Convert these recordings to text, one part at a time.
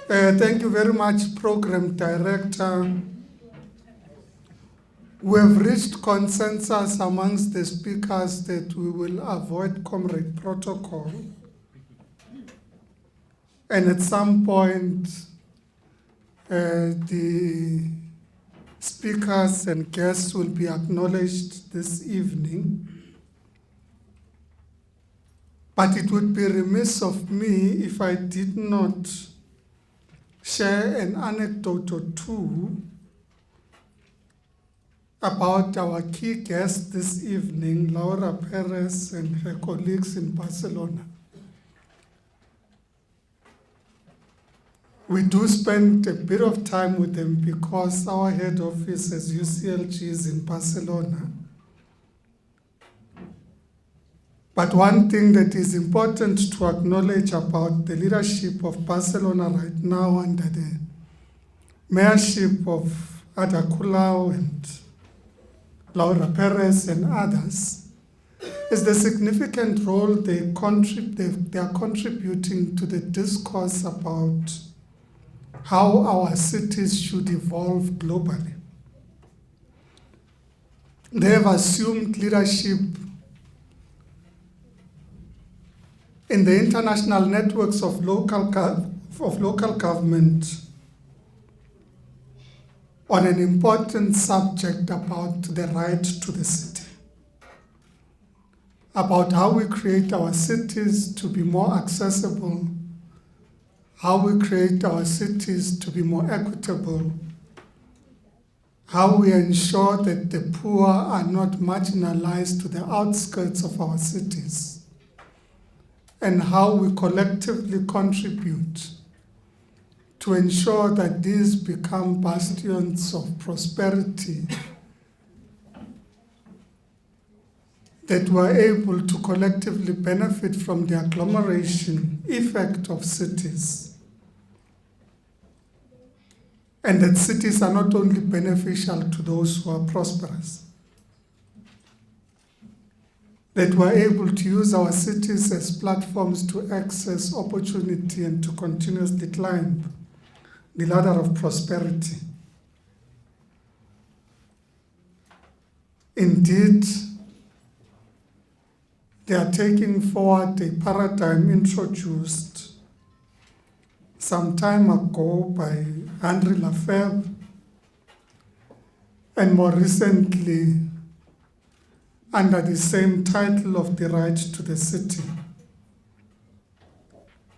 Thank you very much, Program Director. We have reached consensus amongst the speakers that we will avoid comrade protocol. And at some point, the speakers and guests will be acknowledged this evening. But it would be remiss of me if I did not share an anecdote or two about our key guest this evening, Laura Perez and her colleagues in Barcelona. We do spend a bit of time with them because our head office as UCLG is in Barcelona. But one thing that is important to acknowledge about the leadership of Barcelona right now under the mayorship of Ada Colau and Laura Perez and others is the significant role they are contributing to the discourse about how our cities should evolve globally. They have assumed leadership in the international networks of local government on an important subject about the right to the city, about how we create our cities to be more accessible, how we create our cities to be more equitable, how we ensure that the poor are not marginalized to the outskirts of our cities, and how we collectively contribute to ensure that these become bastions of prosperity, that we're able to collectively benefit from the agglomeration effect of cities, and that cities are not only beneficial to those who are prosperous, that we're able to use our cities as platforms to access opportunity and to continuously climb the ladder of prosperity. Indeed, they are taking forward a paradigm introduced some time ago by Henri Lefebvre, and more recently under the same title of the right to the city,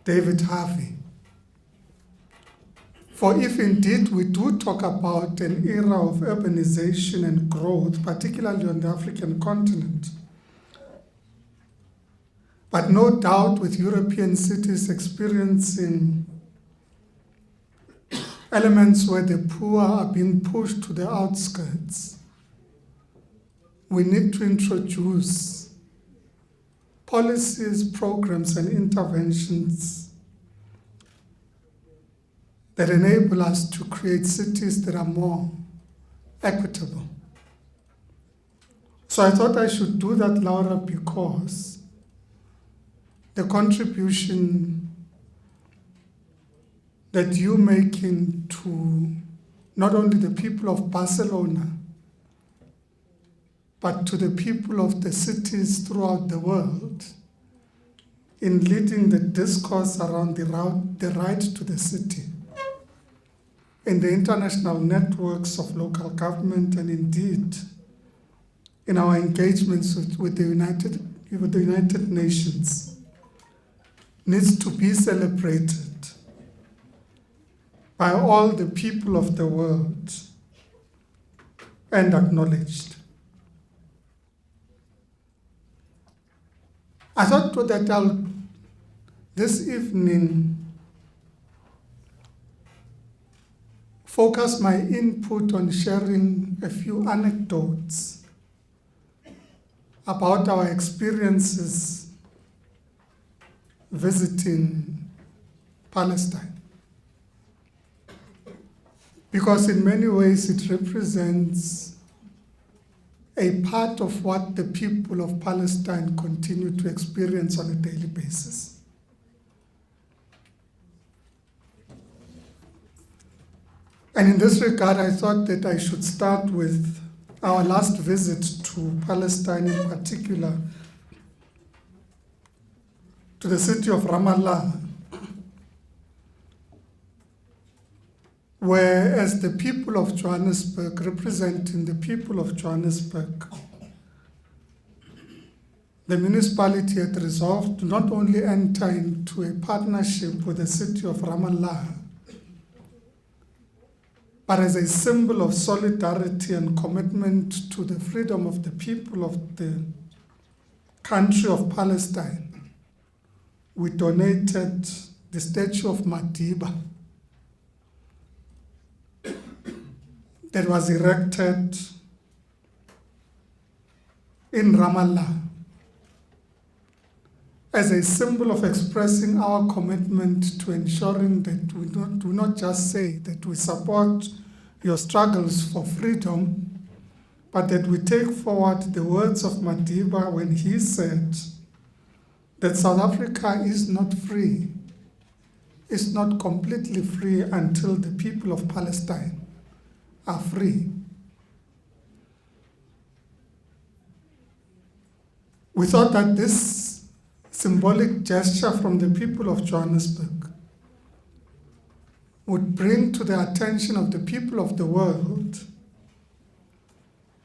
David Harvey. For if indeed we do talk about an era of urbanization and growth, particularly on the African continent, but no doubt with European cities experiencing elements where the poor are being pushed to the outskirts, we need to introduce policies, programs, and interventions that enable us to create cities that are more equitable. So I thought I should do that, Laura, because the contribution that you're making to not only the people of Barcelona, but to the people of the cities throughout the world in leading the discourse around the right to the city in the international networks of local government, and indeed in our engagements with the United Nations, needs to be celebrated by all the people of the world and acknowledged. I thought that I'll, this evening, focus my input on sharing a few anecdotes about our experiences visiting Palestine. Because in many ways it represents a part of what the people of Palestine continue to experience on a daily basis. And in this regard, I thought that I should start with our last visit to Palestine, in particular, to the city of Ramallah, where, as the people of Johannesburg, representing the people of Johannesburg, the municipality had resolved to not only enter into a partnership with the city of Ramallah, but as a symbol of solidarity and commitment to the freedom of the people of the country of Palestine, we donated the statue of Madiba that was erected in Ramallah as a symbol of expressing our commitment to ensuring that we do not just say that we support your struggles for freedom, but that we take forward the words of Madiba when he said that South Africa is not free, is not completely free until the people of Palestine are free. We thought that this symbolic gesture from the people of Johannesburg would bring to the attention of the people of the world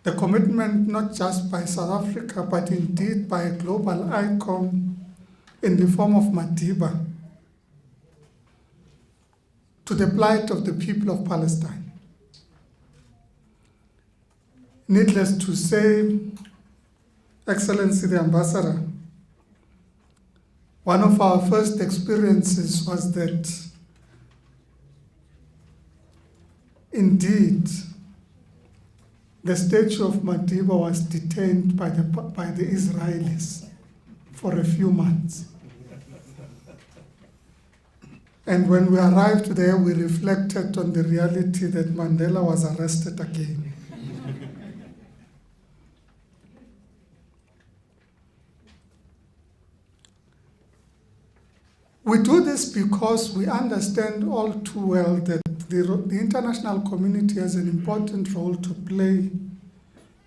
the commitment not just by South Africa, but indeed by a global icon in the form of Madiba to the plight of the people of Palestine. Needless to say, Excellency the Ambassador, one of our first experiences was that indeed the statue of Madiba was detained by the Israelis for a few months. And when we arrived there, we reflected on the reality that Mandela was arrested again. We do this because we understand all too well that the international community has an important role to play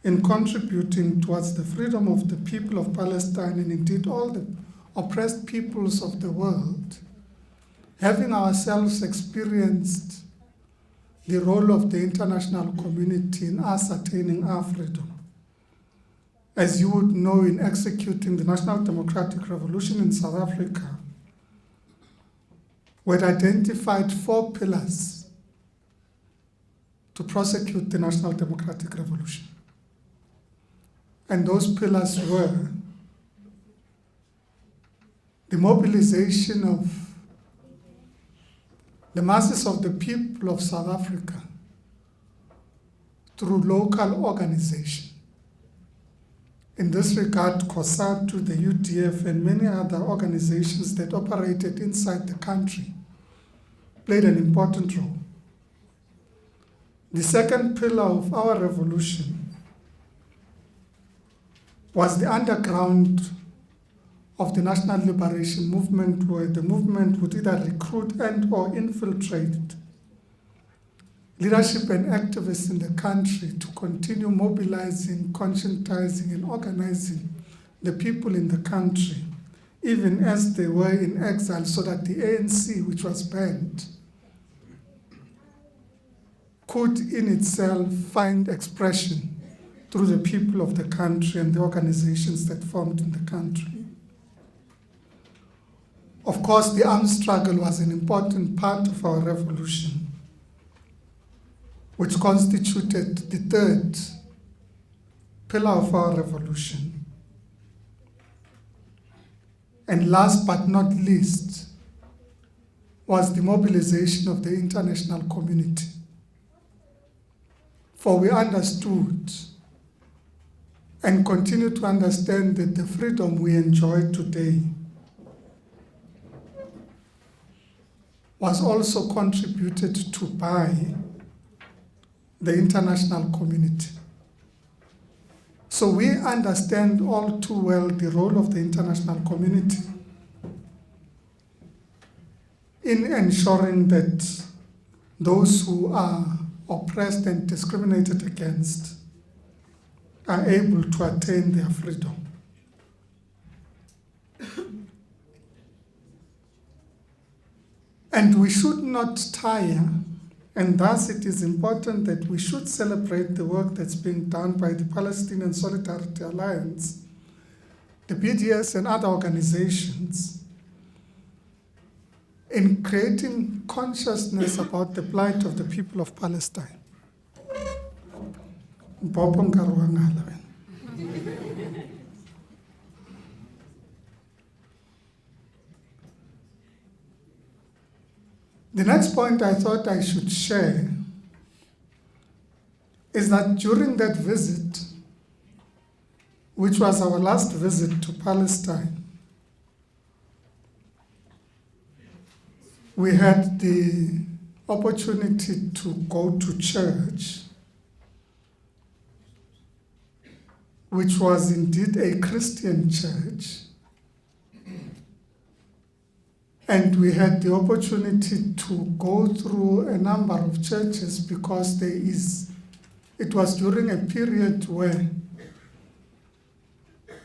in contributing towards the freedom of the people of Palestine and indeed all the oppressed peoples of the world, having ourselves experienced the role of the international community in ascertaining our freedom. As you would know, in executing the National Democratic Revolution in South Africa, we had identified 4 pillars to prosecute the National Democratic Revolution. And those pillars were the mobilization of the masses of the people of South Africa through local organization. In this regard, COSATU, the UDF, and many other organizations that operated inside the country played an important role. The second pillar of our revolution was the underground of the National Liberation Movement, where the movement would either recruit and or infiltrate leadership and activists in the country to continue mobilizing, conscientizing, and organizing the people in the country, even as they were in exile, so that the ANC, which was banned, could in itself find expression through the people of the country and the organizations that formed in the country. Of course, the armed struggle was an important part of our revolution, which constituted the third pillar of our revolution. And last but not least was the mobilization of the international community. For we understood and continue to understand that the freedom we enjoy today was also contributed to by the international community. So we understand all too well the role of the international community in ensuring that those who are oppressed and discriminated against are able to attain their freedom. And we should not tire, and thus it is important that we should celebrate the work that's being done by the Palestinian Solidarity Alliance, the BDS and other organizations in creating consciousness about the plight of the people of Palestine. The next point I thought I should share is that during that visit, which was our last visit to Palestine, we had the opportunity to go to church, which was indeed a Christian church. And we had the opportunity to go through a number of churches because it was during a period where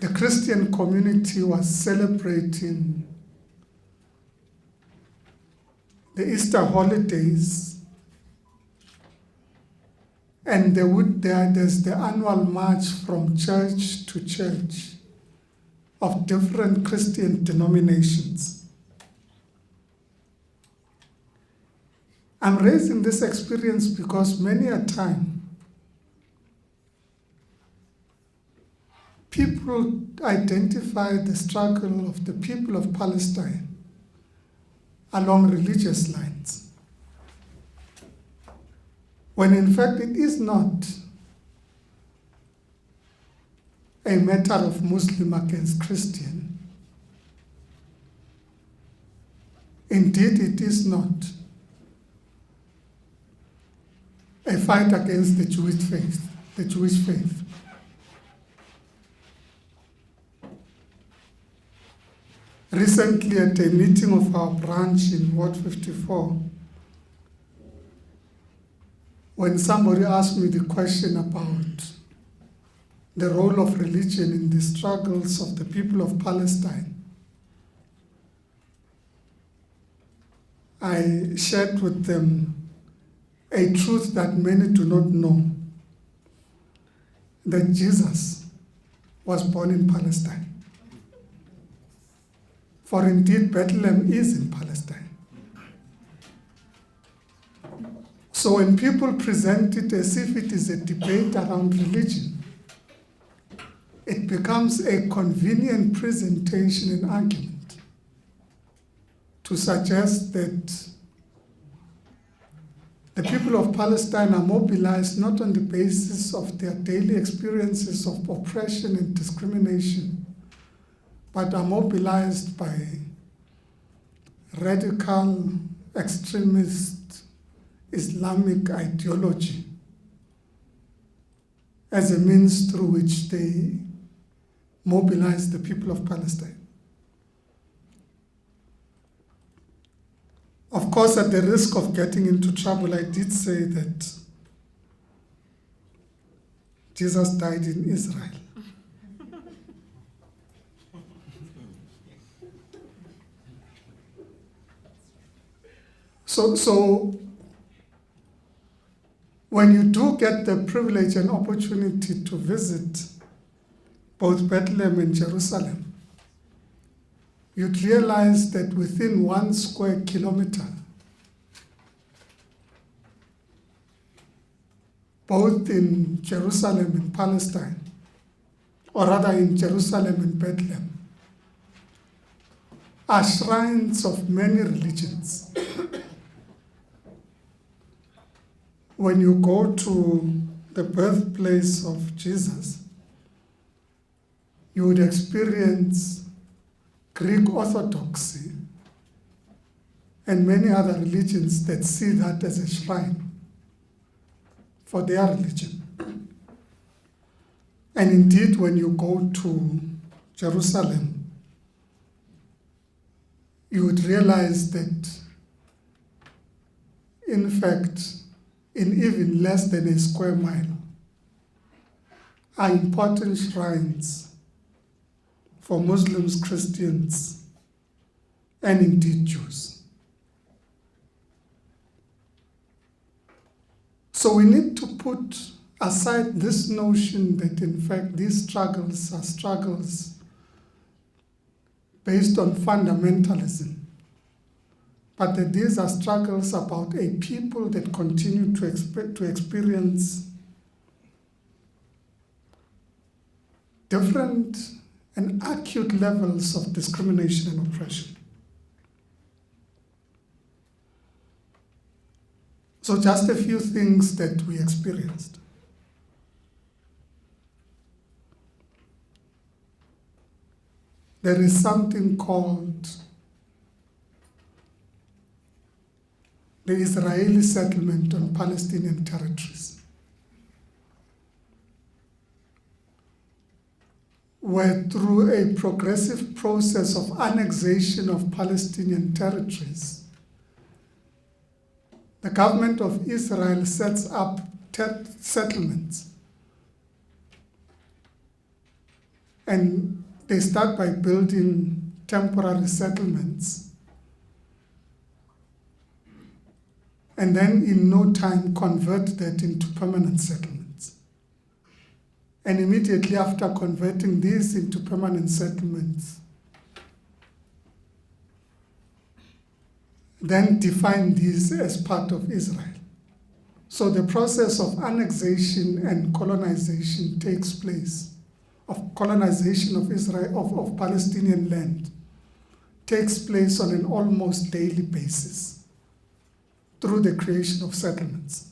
the Christian community was celebrating the Easter holidays, and there's the annual march from church to church of different Christian denominations. I'm raising this experience because many a time people identify the struggle of the people of Palestine along religious lines, when in fact it is not a matter of Muslim against Christian. Indeed, it is not a fight against the Jewish faith. Recently, at a meeting of our branch in Ward 54, when somebody asked me the question about the role of religion in the struggles of the people of Palestine, I shared with them a truth that many do not know, that Jesus was born in Palestine. For indeed, Bethlehem is in Palestine. So when people present it as if it is a debate around religion, it becomes a convenient presentation and argument to suggest that the people of Palestine are mobilized not on the basis of their daily experiences of oppression and discrimination, but are mobilized by radical, extremist Islamic ideology as a means through which they mobilize the people of Palestine. Of course, at the risk of getting into trouble, I did say that Jesus died in Israel. So when you do get the privilege and opportunity to visit both Bethlehem and Jerusalem, you'd realize that within 1 square kilometer, both in Jerusalem and Palestine, or rather in Jerusalem and Bethlehem, are shrines of many religions. When you go to the birthplace of Jesus, you would experience Greek Orthodoxy and many other religions that see that as a shrine for their religion. And indeed, when you go to Jerusalem, you would realize that in fact, in even less than a square mile, are important shrines for Muslims, Christians, and indeed Jews. So we need to put aside this notion that in fact these struggles are struggles based on fundamentalism, but that these are struggles about a people that continue to experience different and acute levels of discrimination and oppression. So just a few things that we experienced. There is something called the Israeli settlement on Palestinian territories, where through a progressive process of annexation of Palestinian territories, the government of Israel sets up settlements, and they start by building temporary settlements, and then in no time convert that into permanent settlements. And immediately after converting these into permanent settlements, then define these as part of Israel. So the process of annexation and colonization takes place, of colonization of Israel, of Palestinian land, takes place on an almost daily basis through the creation of settlements.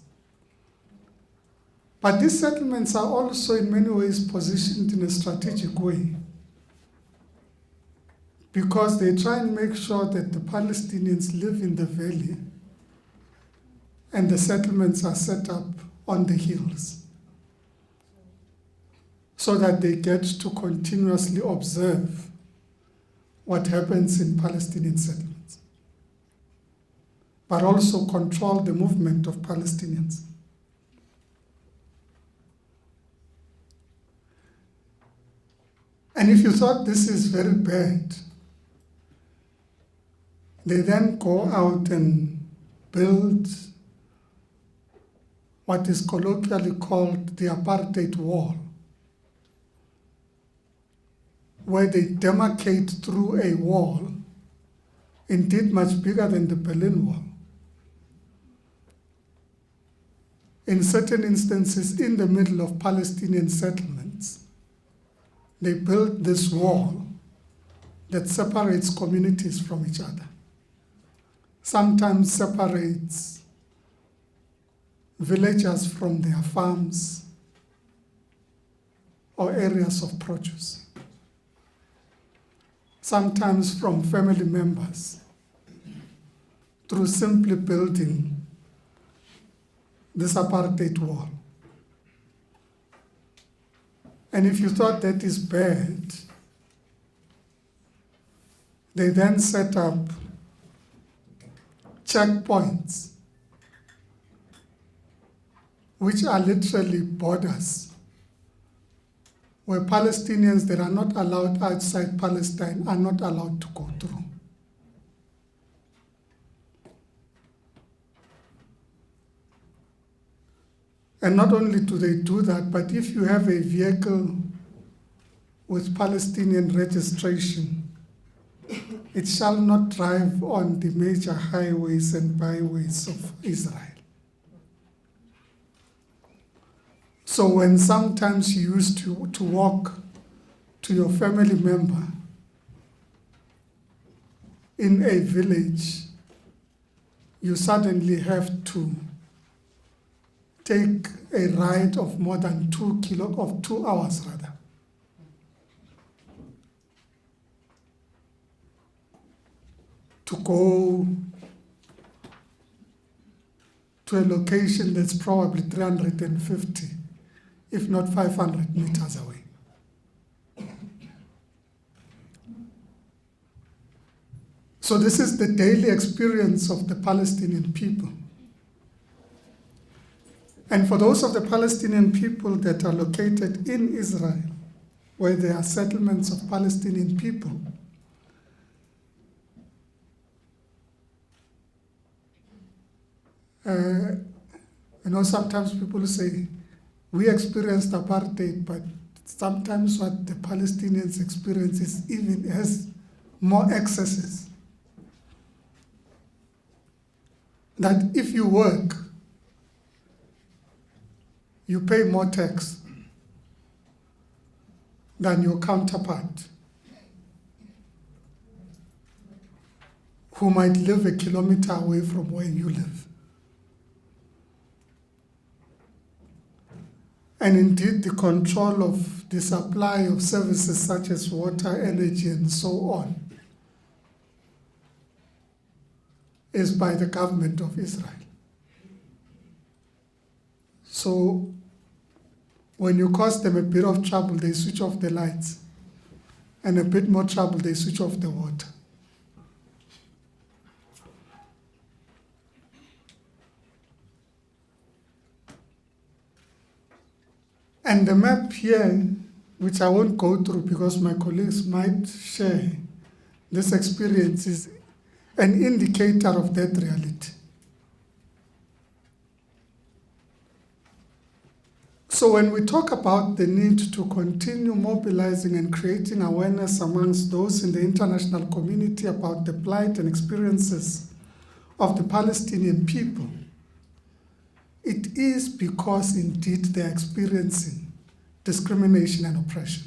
But these settlements are also in many ways positioned in a strategic way, because they try and make sure that the Palestinians live in the valley and the settlements are set up on the hills, so that they get to continuously observe what happens in Palestinian settlements, but also control the movement of Palestinians. And if you thought this is very bad, they then go out and build what is colloquially called the Apartheid War, where they demarcate through a wall, indeed much bigger than the Berlin Wall. In certain instances, in the middle of Palestinian settlements, they build this wall that separates communities from each other, sometimes separates villagers from their farms or areas of produce, sometimes from family members, through simply building this apartheid wall. And if you thought that is bad, they then set up checkpoints, which are literally borders, where Palestinians that are not allowed outside Palestine are not allowed to go through. And not only do they do that, but if you have a vehicle with Palestinian registration, it shall not drive on the major highways and byways of Israel. So when sometimes you used to walk to your family member in a village, you suddenly have to take a ride of more than 2 hours rather. To go to a location that's probably 350, if not 500 meters away. So this is the daily experience of the Palestinian people. And for those of the Palestinian people that are located in Israel, where there are settlements of Palestinian people, sometimes people say, we experienced apartheid, but sometimes what the Palestinians experience is even has more excesses. That if you work, you pay more tax than your counterpart, who might live a kilometer away from where you live. And indeed, the control of the supply of services such as water, energy, and so on is by the government of Israel. So when you cause them a bit of trouble, they switch off the lights, and a bit more trouble, they switch off the water. And the map here, which I won't go through because my colleagues might share, this experience is an indicator of that reality. So when we talk about the need to continue mobilizing and creating awareness amongst those in the international community about the plight and experiences of the Palestinian people, it is because indeed they're experiencing discrimination and oppression.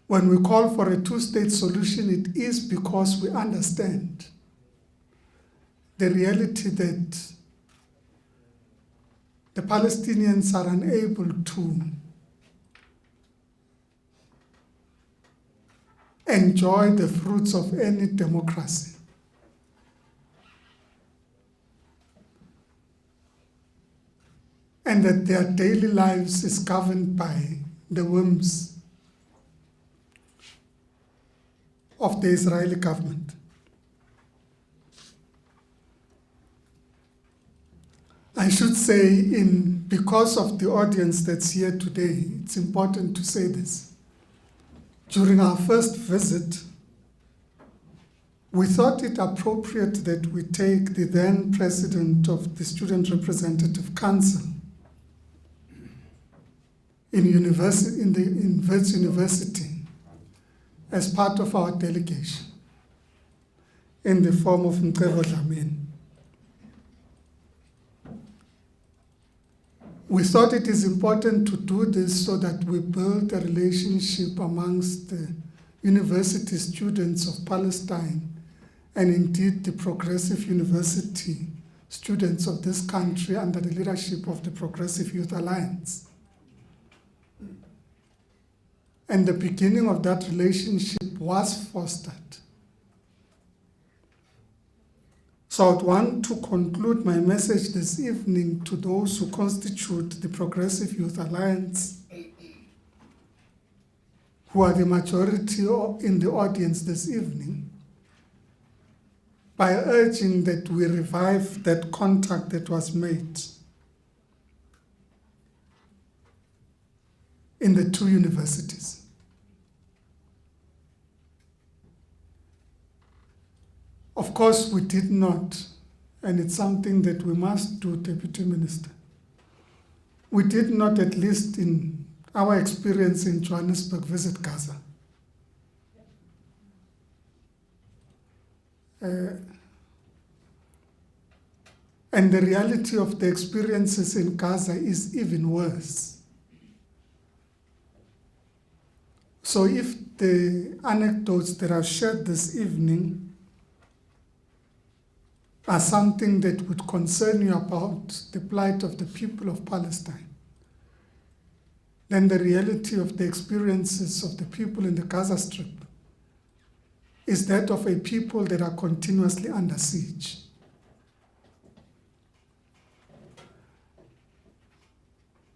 When we call for a two-state solution, it is because we understand the reality that the Palestinians are unable to enjoy the fruits of any democracy. And that their daily lives is governed by the whims of the Israeli government. I should say, because of the audience that's here today, it's important to say this. During our first visit, we thought it appropriate that we take the then president of the Student Representative Council in Wits University as part of our delegation in the form of Mcebo Dlamini. We thought it is important to do this so that we build a relationship amongst the university students of Palestine and indeed the progressive university students of this country under the leadership of the Progressive Youth Alliance. And the beginning of that relationship was fostered. So I would want to conclude my message this evening to those who constitute the Progressive Youth Alliance, who are the majority in the audience this evening, by urging that we revive that contact that was made in the two universities. Of course, we did not, and it's something that we must do, Deputy Minister. We did not, at least in our experience in Johannesburg, visit Gaza. And the reality of the experiences in Gaza is even worse. So if the anecdotes that I've shared this evening are something that would concern you about the plight of the people of Palestine, then the reality of the experiences of the people in the Gaza Strip is that of a people that are continuously under siege.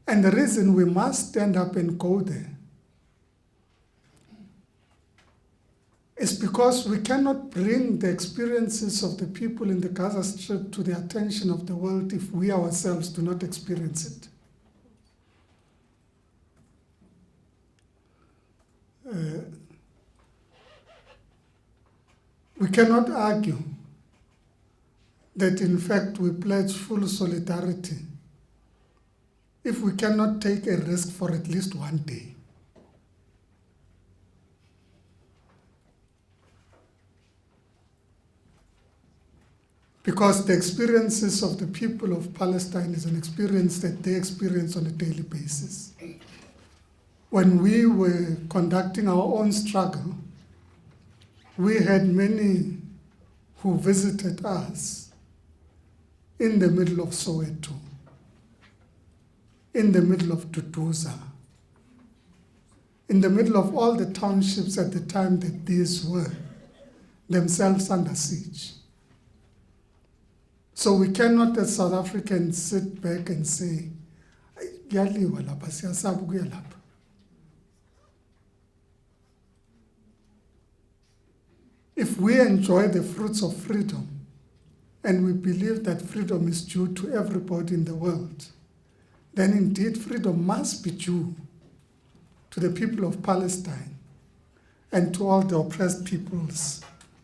And the reason we must stand up and go there is because we cannot bring the experiences of the people in the Gaza Strip to the attention of the world if we ourselves do not experience it. We cannot argue that in fact we pledge full solidarity if we cannot take a risk for at least one day. Because the experiences of the people of Palestine is an experience that they experience on a daily basis. When we were conducting our own struggle, we had many who visited us in the middle of Soweto, in the middle of Duduza, in the middle of all the townships at the time that these were themselves under siege. So we cannot as South Africans sit back and say, "Kuyaliwa lapha, siyasaba ukuya lapha." If we enjoy the fruits of freedom, and we believe that freedom is due to everybody in the world, then indeed freedom must be due to the people of Palestine and to all the oppressed peoples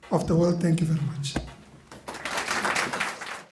of the world. Thank you very much.